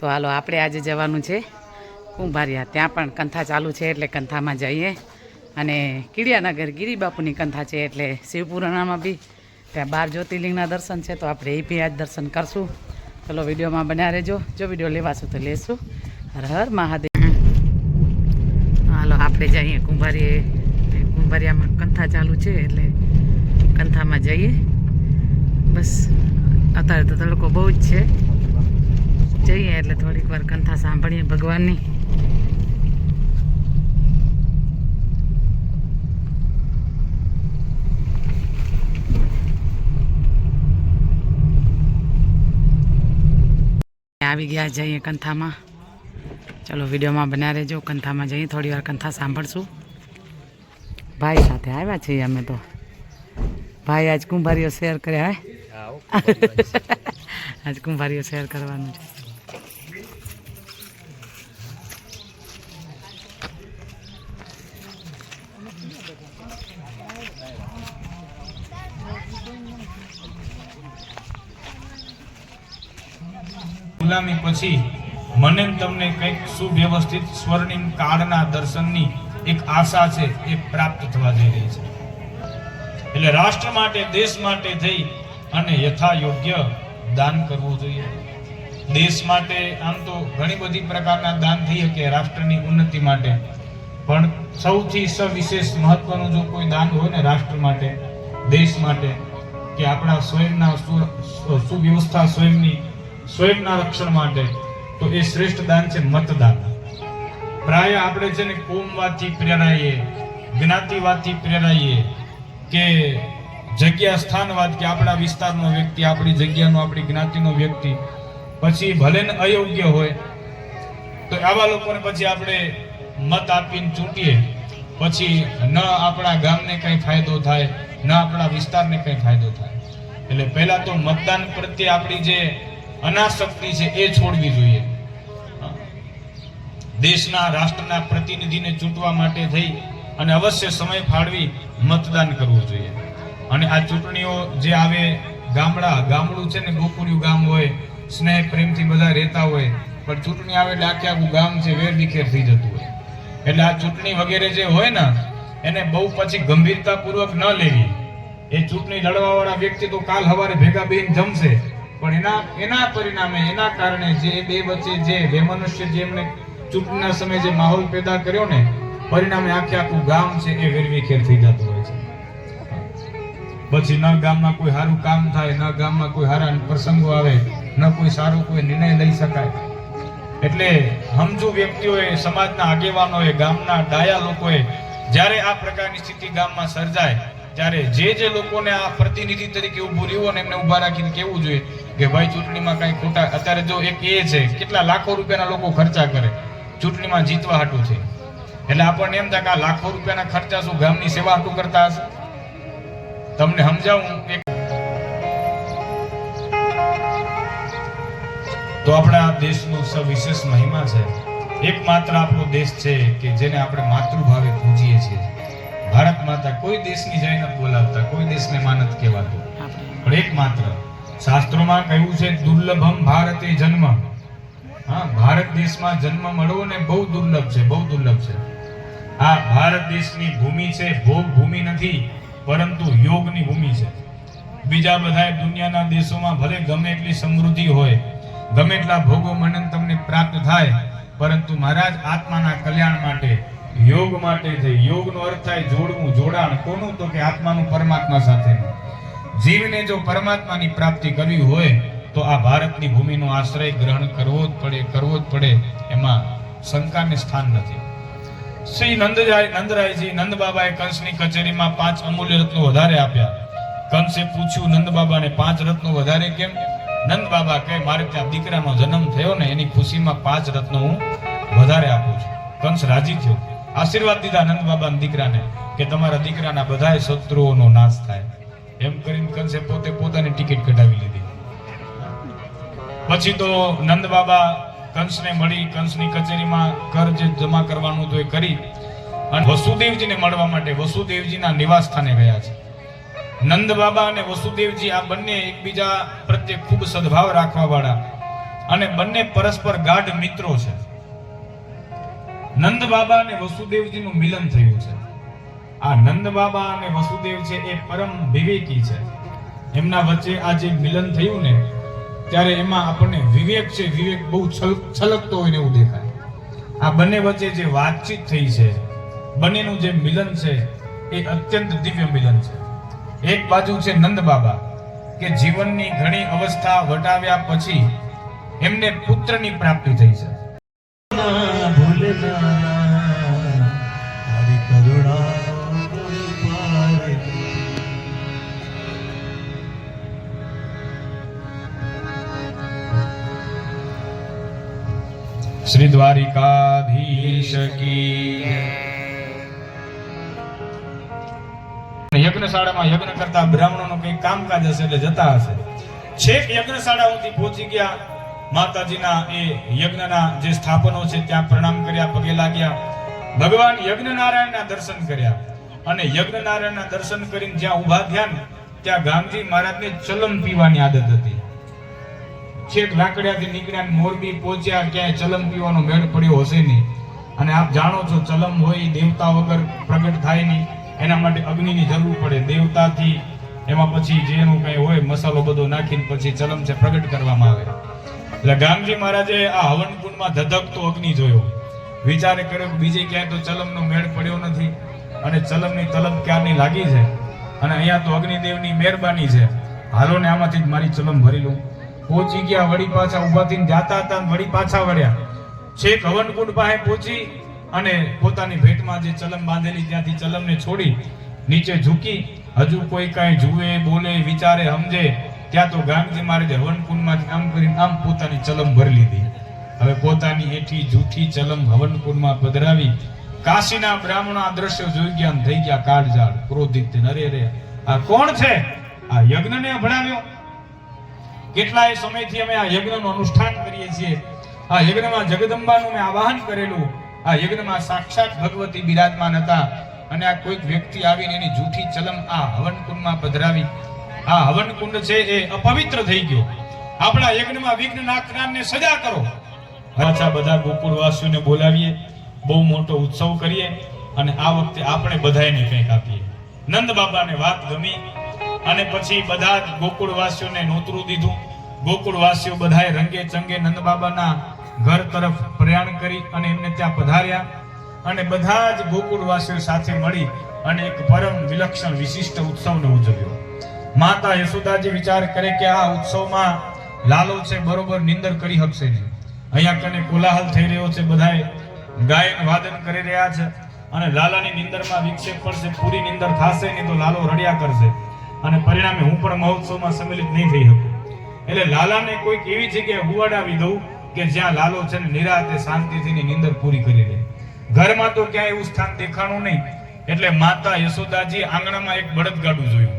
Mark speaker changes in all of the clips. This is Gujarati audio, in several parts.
Speaker 1: તો હાલો આપણે આજે જવાનું છે કુંભારિયા. ત્યાં પણ કંથા ચાલુ છે એટલે કંથામાં જઈએ. અને કીડિયાનગર ગિરિબાપુની કંથા છે એટલે શિવપુરાણામાં બી ત્યાં 12 જ્યોતિર્લિંગના દર્શન છે. તો આપણે એ બી આજ દર્શન કરશું. ચલો વિડીયોમાં બન્યા રહેજો. જો વિડીયો લેવાશું તો લેશું. હર હર મહાદેવ. હાલો આપણે જઈએ કુંભારિયામાં કંથા ચાલુ છે એટલે કંથામાં જઈએ. બસ અત્યારે તો તડકો બહુ જ છે. જઈએ એટલે થોડીક વાર કંથા સાંભળીએ ભગવાનની. આવી ગયા જઈએ કંથામાં. ચલો વિડીયોમાં બન્યા રહેજો. કંથામાં જઈએ થોડી વાર કંથા સાંભળશું. ભાઈ સાથે આવ્યા છીએ અમે તો. ભાઈ આજ કુંભારીઓ શેર કર્યા હે. આજ કુંભારીઓ શેર કરવાનું છે.
Speaker 2: ગુલામી પછી મને તમને કંઈક સુવ્યવસ્થિત સ્વર્ણિમ કાળના દર્શનની એક આશા છે, એ પ્રાપ્ત થવા જઈ રહી છે. એટલે રાષ્ટ્ર માટે, દેશ માટે થઈ અને યથા યોગ્ય દાન કરવું જોઈએ. દેશ માટે આમ તો ઘણી બધી પ્રકારના દાન થઈ શકે રાષ્ટ્રની ઉન્નતિ માટે, પણ સૌથી સવિશેષ મહત્વનું જો કોઈ દાન હોય ને રાષ્ટ્ર માટે, દેશ માટે, કે આપણા સ્વયંના સુવ્યવસ્થા સ્વયંના રક્ષણ માટે, તો એ શ્રેષ્ઠ દાન છે મતદાન. પ્રાય આપણે છે ને કોમવાદથી પ્રેરાઈએ, જ્ઞાતિવાદથી પ્રેરાઈએ, કે જગ્યા સ્થાનવાદ, કે આપણા વિસ્તારનો વ્યક્તિ, આપણી જગ્યાનો, આપણી જ્ઞાતિનો વ્યક્તિ પછી ભલે ને અયોગ્ય હોય તો આવા લોકોને પછી આપણે મત આપીને ચૂંટીએ, પછી ન આપણા ગામને કંઈ ફાયદો થાય, ન આપણા વિસ્તારને કંઈ ફાયદો થાય. એટલે પહેલા તો મતદાન પ્રત્યે આપણી જે અનાસક્તિ છે એ છોડવી જોઈએ. દેશના, રાષ્ટ્રના પ્રતિનિધિને ચૂંટવા માટે થઈ અને અવશ્ય સમય ફાળવી મતદાન કરવું જોઈએ. અને આ ચૂંટણીઓ જે આવે, ગામડું છે ને ગોકુળિયું ગામ હોય, સ્નેહ પ્રેમથી બધા રહેતા હોય, પણ ચૂંટણી આવે એટલે આખું ગામ છે વેરવિખેર થઈ જતું હોય. એટલે આ ચૂંટણી વગેરે જે હોય ને એને બહુ પછી ગંભીરતાપૂર્વક ન લેવી. એ ચૂંટણી લડવાવાળા વ્યક્તિ તો કાલ સવારે ભેગા બેહીને જમશે, પણ એના પરિણામે, એના કારણે જે બે વચ્ચે જે વેમનુષ્ય જે એમને ચૂંટણીના સમયે જે માહોલ પેદા કર્યો ને, પરિણામે આખું ગામ છે એ વેરવિખેર થઈ જતું હોય છે. પછી ન ગામમાં કોઈ સારું કામ થાય, ન ગામમાં કોઈ સારા પ્રસંગો આવે, ન કોઈ સારો કોઈ નિર્ણય લઈ શકાય. એટલે સમજુ વ્યક્તિઓએ, સમાજના આગેવાનોએ, ગામના ડાયા લોકોએ જ્યારે આ પ્રકારની સ્થિતિ ગામમાં સર્જાય ત્યારે જે લોકોને આ પ્રતિનિધિ તરીકે ઊભું રહ્યું ને એમને ઊભા રાખીને કહેવું જોઈએ કે ભાઈ ચૂંટણીમાં કઈ ખોટા, અત્યારે જો એક એ છે કેટલા લાખો રૂપિયાના લોકો ખર્ચા કરે ચૂંટણીમાં જીતવા હાટું છે. એટલે આપણને એમ થાય કે આ લાખો રૂપિયાના ખર્ચા શું ગામની સેવા હાટું કરતા હશે? તમને સમજાવું. તો આપણા દેશનો સવિશેષ મહિમા છે. એકમાત્ર આપણો દેશ છે કે જેને આપણે માતૃભાવે પૂજીએ છીએ. ભારત માતા. કોઈ દેશની જય નથી બોલાવતા, કોઈ દેશને માનત કહેવાતું, પણ એકમાત્ર શાસ્ત્રોમાં કહ્યું છે દુર્લભમ ભારતે જન્મ. હા, ભારત દેશમાં જન્મ મળવો ને બહુ દુર્લભ છે, બહુ દુર્લભ છે. આ ભારત દેશની ભૂમિ છે, ભોગ ભૂમિ નથી, પરંતુ યોગની ભૂમિ છે. બીજા બધા દુનિયાના દેશોમાં ભલે ગમે એટલી સમૃદ્ધિ હોય, ગમે એટલા ભોગો મને તમને પ્રાપ્ત થાય, પરંતુ મહારાજ આત્માના કલ્યાણ માટે, યોગ માટે થઈ. યોગનો અર્થ થાય જોડવું, જોડાણ. કોનું? તો કે આત્માનું પરમાત્મા સાથેનું. જીવને જો પરમાત્માની પ્રાપ્તિ કરવી હોય તો આ ભારતની ભૂમિનો આશ્રય ગ્રહણ કરવો જ પડે. એમાં શંકાને સ્થાન નથી. શ્રી નંદરાયજી, નંદ બાબાએ કંસની કચેરીમાં 5 અમૂલ્ય રત્નો વધારે આપ્યા. કંસે પૂછ્યું નંદ બાબાને 5 રત્નો વધારે કેમ? નંદ બાબા કહે મારે ત્યાં દીકરાનો જન્મ થયો ને એની ખુશીમાં 5 રત્નો હું વધારે આપું છું. કંસ રાજી થયો, આશીર્વાદ દીધા નંદ બાબાના દીકરાને કે તમારા દીકરાના બધાય શત્રુઓનો નાશ થાય. એમ કરીને કંસે પોતાની ટિકિટ કઢાવી લીધી. પછી તો નંદ બાબા કંસને મળી, કંસની કચેરીમાં કર જે જમા કરવાનું હતું એ કરી અને વસુદેવજીને મળવા માટે વસુદેવજીના નિવાસ સ્થાને ગયા છે. નંદ બાબા અને વસુદેવજી આ બંને એકબીજા પ્રત્યે ખૂબ સદભાવ રાખવા વાળા અને બંને પરસ્પર ગાઢ મિત્રો છે. નંદ બાબા અને વસુદેવજીનું મિલન થયું છે. આ નંદ બાબા અને વસુદેવ છે એ પરમ વિવેકી છે. એમના વચ્ચે આ જે મિલન થયું ને ત્યારે એમાં આપણને વિવેક છે, વિવેક બહુ છલકતો હોય ને એવું દેખાય. આ બંને વચ્ચે જે વાતચીત થઈ છે, બંનેનું જે મિલન છે એ અત્યંત દિવ્ય મિલન છે. એક બાજુ છે નંદ બાબા કે જીવનની ઘણી અવસ્થા વટાવ્યા પછી એમને પુત્રની પ્રાપ્તિ થઈ છે. શ્રી દ્વારિકાધીશ કી યજ્ઞશાળામાં યજ્ઞ કરતા બ્રાહ્મણોનો કઈ કામકાજ હશે એટલે જતા હશે. છેક યજ્ઞશાળા સુધી પહોંચી ગયા. માતાજીના એ યજ્ઞના જે સ્થાપનો છે ત્યાં પ્રણામ કર્યા, પગે લાગ્યા. ભગવાન યજ્ઞનારાયણના દર્શન કર્યા અને યજ્ઞનારાયણના દર્શન કરીને જ્યાં ઊભા થયા ને ત્યાં ગામજી મહારાજને ચલમ પીવાની આદત હતી. છેક લાકડિયાથી નીકળ્યા મોરબી પહોંચ્યા, ક્યાંય ચલમ પીવાનો મેળ પડ્યો હશે નહીં. અને આપ જાણો છો ચલમ હોય દેવતા વગર પ્રગટ થાય નહીં, એના માટે અગ્નિની જરૂર પડે. દેવતાથી એમાં પછી જેનું કઈ હોય મસાલો બધો નાખીને પછી ચલમ છે પ્રગટ કરવામાં આવે. એટલે ગામજી મહારાજે આ હવન કુંડમાં ધધકતો અગ્નિ જોયો. વિચારે કર્યો કે બીજે ક્યાંય તો ચલમનો મેળ પડ્યો નથી અને ચલમની તલબ ક્યારની લાગી છે અને અહીંયા તો અગ્નિદેવની મહેરબાની છે, હાલો ને આમાંથી જ મારી ચલમ ભરી લઉં. પહોંચી ગયા, વળી પાછા ઉભા થઈને જાતા હતા, વળી પાછા વળ્યા. છેક હવનકુંડ પાસે પહોંચી અને પોતાની ભેટમાં જે ચલમ બાંધેલી ત્યાંથી ચલમને છોડી નીચે ઝૂકી. હજુ કોઈ કાંઈ જુએ, બોલે, વિચારે, સમજે ત્યાં તો ગામજી મહારાજે હવનકુંડમાંથી આમ કરીને આમ પોતાની ચલમ ભરી લીધી. હવે પોતાની એઠી જૂઠી ચલમ હવનકુંડમાં પધરાવી. કાશીના બ્રાહ્મણો આ દ્રશ્ય જોઈ ગયા અને થઈ ગયા કાળઝાળ, ક્રોધિત. અરે રે, આ કોણ છે? આ યજ્ઞને ભણાવ્યો. કેટલાય સમયથી અમે આ યજ્ઞનું અનુષ્ઠાન કરીએ છીએ. આ યજ્ઞમાં જગદંબાનું મેં આવાહન કરેલું. આ યજ્ઞમાં સાક્ષાત ભગવતી બિરાજમાન હતા અને આ કોઈક વ્યક્તિ આવીને એની જૂઠી ચલમ આ હવનકુંડમાં પધરાવી. આ હવનકુંડ છે એ અપવિત્ર થઈ ગયો. આપણા યજ્ઞમાં વિઘ્ન નાખનારને સજા કરો. પાછા બધા ગોકુળવાસીઓને બોલાવીએ, બહુ મોટો ઉત્સવ કરીએ અને આ વખતે આપણે બધાને કંઈક આપીએ. નંદ બાબાને વાત ગમી અને પછી બધા જ ગોકુળવાસીઓને નોતરું દીધું. ગોકુળવાસીઓ બધાએ રંગે ચંગે નંદ બાબાના ઘર તરફ પ્રયાણ કરી અને એમને ત્યાં પધાર્યા અને બધા જ ગોકુળવાસીઓ સાથે મળી અને એક પરમ વિલક્ષણ વિશિષ્ટ ઉત્સવને ઉજવ્યો. માતા યશોદાજી વિચાર કરે કે આ ઉત્સવમાં લાલો છે બરોબર નિંદર કરી શકશે નહીં. અહીંયા કને કોલાહલ થઈ રહ્યો છે, બધાએ ગાયન વાદન કરી રહ્યા છે અને લાલાની નિંદરમાં વિક્ષેપ પડશે, પૂરી નિંદર થશે નહીં તો લાલો રડ્યા કરશે અને પરિણામે હું પણ મહોત્સવમાં સંમિલિત નહીં થઈ શકું. એટલે લાલાને કોઈક એવી જગ્યાએ હુવાડાવી દઉં કે જ્યાં લાલો છે ને નિરાતે શાંતિથી નિંદર પૂરી કરી લે. ઘરમાં તો ક્યાંય એવું સ્થાન દેખાણું નહીં. એટલે માતા યશોદાજી આંગણામાં એક બળદગાડું જોયું.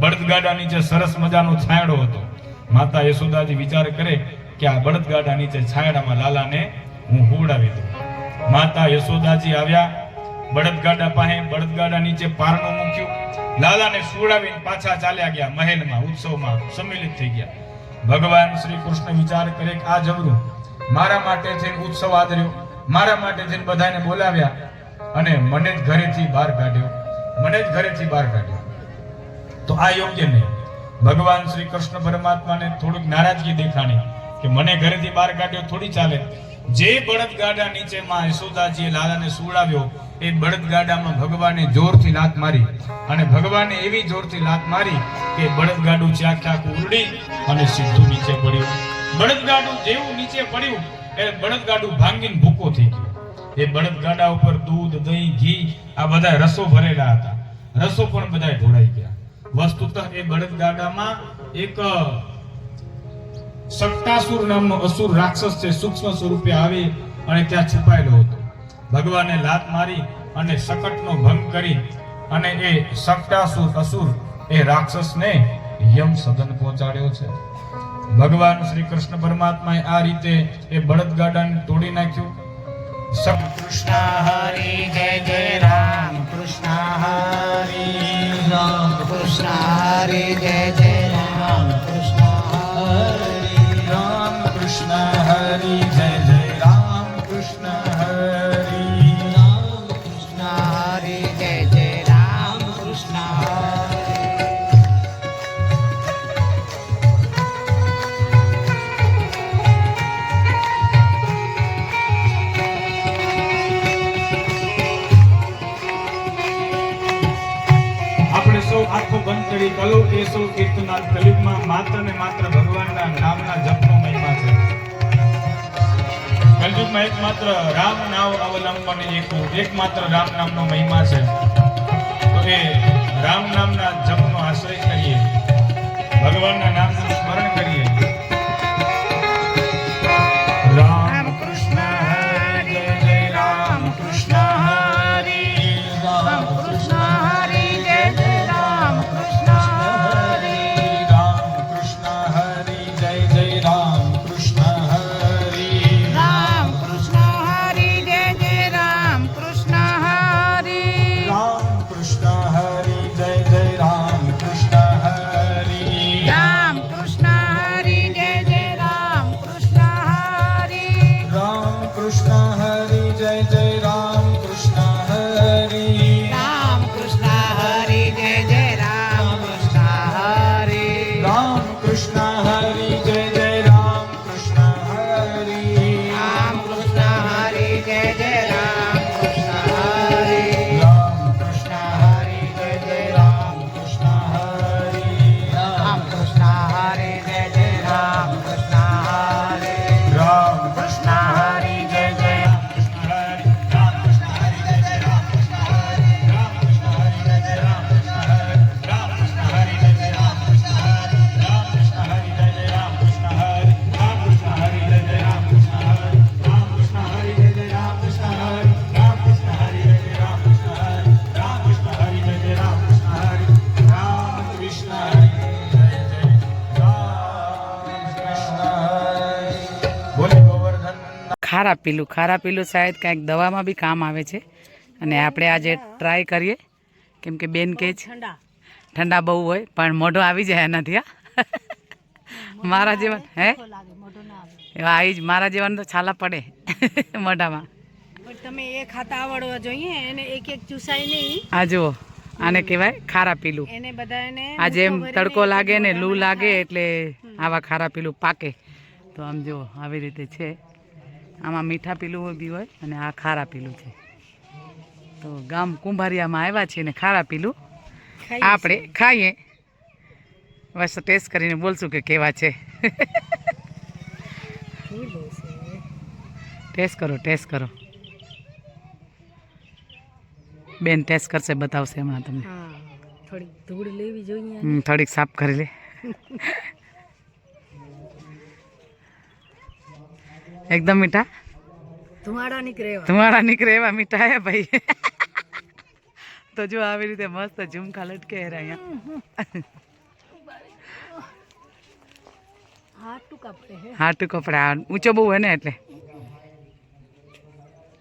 Speaker 2: બળદગાડા નીચે સરસ મજાનો છાંયડો હતો. માતા યશોદાજી વિચાર કરે કે આ બળદગાડા નીચે છાંયડામાં લાલાને હું હુવડાવી દઉં. માતા યશોદાજી આવ્યા બળદગાડા પાસે, બળદગાડા નીચે પારણું મૂક્યું, લાલાને સુવડાવીને પાછા ચાલ્યા ગયા મહેલમાં. ઉત્સવમાં સંમિલિત થઈ ગયા. ભગવાન શ્રી કૃષ્ણ વિચાર કરે કે આ જબરું મારા માટે થઈને ઉત્સવ આદર્યો, મારા માટે થઈને બધાને બોલાવ્યા અને મને જ ઘરેથી બહાર કાઢ્યો, મને જ ઘરેથી બહાર કાઢ્યો, તો આ યોગ્ય નહીં. ભગવાન શ્રી કૃષ્ણ પરમાત્માને થોડીક નારાજગી દેખાણી કે મને ઘરેથી બહાર કાઢ્યો થોડી ચાલે. જે બળદગાડા નીચે માં યશોદાજીએ લાલાને સુવડાવ્યો એ બળદગાડામાં ભગવાને જોરથી લાત મારી અને ભગવાને એવી જોરથી લાત મારી કે બળદગાડું ચાખ્યા ઉરડી અને સીધું નીચે પડ્યું. બળદગાડું જેવું નીચે પડ્યું એ બળદગાડું ભાંગીને ભૂકો થઈ ગયો. એ બળદગાડા ઉપર દૂધ, દહીં, ઘી આ બધા રસો ભરેલા હતા. રસો પણ બધા ઢોળાઈ ગયા. વસ્તુતઃ એ બળદગાડામાં એક સક્તાસુર નામનો અસુર રાક્ષસ છે, સૂક્ષ્મ સ્વરૂપે આવી અને ત્યાં છુપાયેલો હતો. ભગવાને લાત મારી અને શકટનો ભંગ કરી અને એ સક્તાસુર અસુર એ રાક્ષસને યમ સદન પહોંચાડ્યો છે. ભગવાન શ્રી કૃષ્ણ પરમાત્માએ આ રીતે એ બળદગાડાને તોડી નાખ્યું.
Speaker 3: કૃષ્ણ હરિ જય જય રામ કૃષ્ણ હરિ રામ કૃષ્ણ હરિ જય જય રામ કૃષ્ણ હરિ રામ કૃષ્ણ
Speaker 2: કરી કલો કેશવ કીર્તનાથ કલિયુગમાં માત્ર ને માત્ર ભગવાનના નામના જપનો મહિમા છે. કલયુગમાં એકમાત્ર રામ નામ અવલંબવાની એકમાત્ર રામ નામનો મહિમા છે. તો એ રામ નામના જપનો આશ્રય કરીએ, ભગવાનના નામનું સ્મરણ કરીએ. રામ કૃષ્ણ હરે જય જય રામ કૃષ્ણ હરે રામ કૃષ્ણ હરે જય જય રામ કૃષ્ણ હરે રામ કૃષ્ણ હરે જય જય રામ કૃષ્ણ હરે
Speaker 1: રામ કૃષ્ણ હરિ જય જય રામ કૃષ્ણ હરિ
Speaker 2: રામ કૃષ્ણ હરે જય જય રામ કૃષ્ણ હરે
Speaker 1: રામ કૃષ્ણ હરિ જય જય રામ કૃષ્ણ હરિ
Speaker 2: રામ કૃષ્ણ હરે જય જય રામ કૃષ્ણ હરે
Speaker 1: રામ કૃષ્ણ હરિ જય જય રામ કૃષ્ણ હરિ
Speaker 2: રામ કૃષ્ણ હરે જય જય રામ કૃષ્ણ હરે
Speaker 1: રામ કૃષ્ણ હરિ જય જય રામ કૃષ્ણ હરિ
Speaker 2: રામ કૃષ્ણ હરે જય જય રામ કૃષ્ણ હરે
Speaker 1: રામ કૃષ્ણ હરિ જય જય રામ કૃષ્ણ હરિ
Speaker 2: રામ કૃષ્ણ હરે જય જય રામ કૃષ્ણ હરે રામ કૃષ્ણ હરે જય જય રામ કૃષ્ણ હરે રામ કૃષ્ણ હરે જય જય રામ કૃષ્ણ હરે રામ કૃષ્ણ હરે જય જય રામ કૃષ્ણ હરે રામ કૃષ્ણ હરે જય જય રામ કૃષ્ણ હરે રામ કૃષ્ણ હરે જય જય રામ કૃષ્ણ હરે રામ કૃષ્ણ હરે જય જય રામ કૃષ્ણ હરે રામ કૃષ્ણ હરે જય જય રામ કૃષ્ણ હરે રામ કૃષ્ણ હરે જય જય રામ કૃષ્ણ હરે રામ કૃષ્ણ હરે જય જય રામ બોલે ગોવર્ધન
Speaker 1: ખારા પીલું શાયદ કાંઈક દવામાં બી કામ આવે છે અને આપણે આજે ટ્રાય કરીએ કેમ કે બેન કે છે ઠંડા બહુ હોય પણ મોઢો આવી જાય એનાથી. હા મારા જેવા હે એવા આવી જ મારા જેવાનું તો છાલા પડે મોઢામાં.
Speaker 4: તમે એ ખાતા આવડવા જોઈએ એને એક એક ચૂસાય નહીં.
Speaker 1: આ જુઓ આને કહેવાય ખારા પીલું.
Speaker 4: એને બધાને
Speaker 1: આજે એમ તડકો લાગે ને લૂ લાગે એટલે આવા ખારા પીલું પાકે. તો આમ જુઓ આવી રીતે છે. આમાં મીઠા પીલું બી હોય અને આ ખારા પીલું છે. તો ગામ કુંભારિયામાં આવ્યા છીએ ને ખારા પીલું આપણે ખાઈએ. બસ ટેસ્ટ કરીને બોલશું કે કેવા છે. ટેસ્ટ કરો બેન ટેસ્ટ કરશે બતાવશે હમણાં તમને.
Speaker 4: થોડીક ધૂળ લેવી જોઈએ.
Speaker 1: થોડીક સાફ કરી લે. એકદમ મીઠા ધુમાડા નીકળે એવા મીઠા હે ભાઈ. તો જો આવી રીતે મસ્ત ઝુમખા લટકે અહીંયા.
Speaker 4: હાથ ટૂંકા પડે
Speaker 1: ઊંચો બહુ હોય ને એટલે